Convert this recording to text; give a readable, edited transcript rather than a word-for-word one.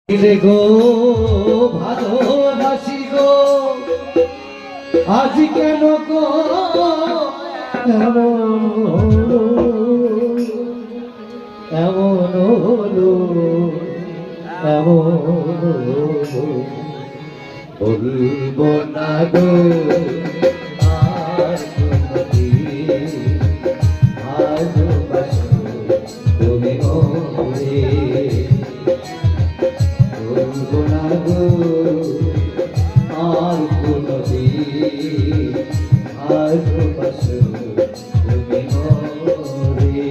রে গো ভালোবাসি গো আজ কেন গো এমন হলো বলব না গো আর কোনদিন ভালোবাসো তুমি মোরে বলব না গো আর কোনদিন ভালোবাসো তুমি মোরে।